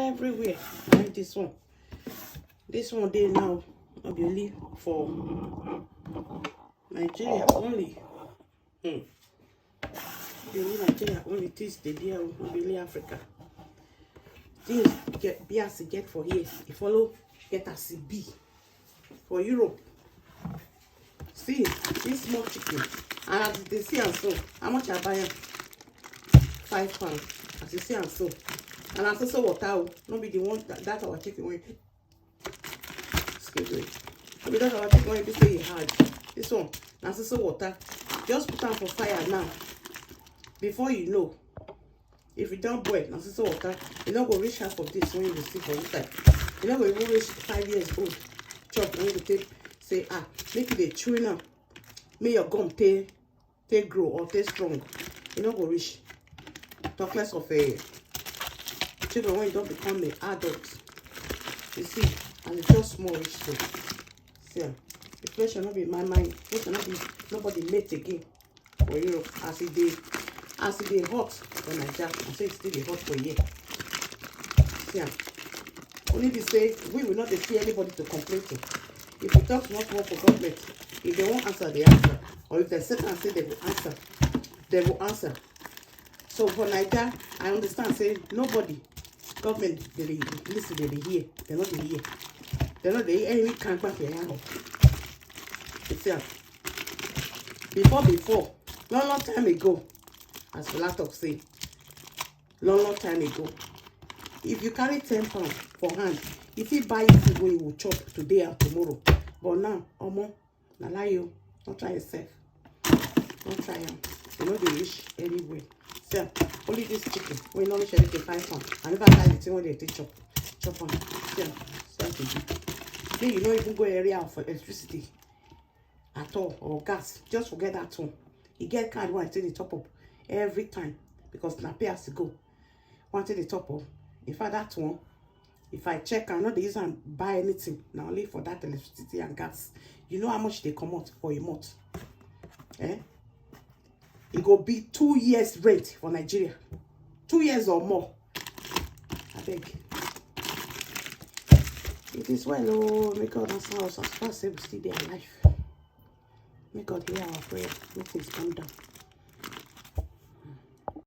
everywhere. Like this one. This one they now obviously for Nigeria only. Nigeria only this the deal obviously Africa. Things get be as get for here. You follow get as B for Europe. See this small chicken. And as they see and so, how much I buy them? £5. As you see and so. And as also water, not be the one that our chicken way. Excuse me. Not be that our chicken way be say hard. This one, as also water. Just put on for fire now. Before you know, if you don't boil, as also water, you don't go reach half of this when you see for inside. You don't go even reach 5 years old. Chop when you take say make it a chewing up. May your gum take grow or take strong. You don't go reach. Talk less of a children when you don't become an adult. You see, and it's just small reach so. See, the flesh will not be in my mind. It will not be nobody mate again for Europe as it dey hot for Nigeria. I say it's still dey hot for here. See, only be say we will not see anybody to complain to. If you talk more for government, if they won't answer, they answer. Or if they sit and say they will answer, they will answer. So for Nigeria, I understand, say nobody, government, they listen, they hear. They're not they hear. They're not they any can't back their hand. It's before, long time ago, as the last of say, long time ago, if you carry £10 for hand, if you buy it, you will chop today and tomorrow. But now, Omo, na lie you, don't try yourself. Don't try them. You know they reach anywhere. So, only this chicken, we normally share it to £5. I never buy the thing when they take chop on. So then you don't even go area for electricity at all or gas. Just forget that one. You get card one till the top up every time because na pay has to go. One till the top up. In fact, that one, if I check, I know they use and buy anything now only for that electricity and gas. You know how much they come out for a month? It go be 2 years rent for Nigeria. 2 years or more. I beg. It is well, oh, may God answer us as far as we still be alive. May God hear our prayer. Make things come down.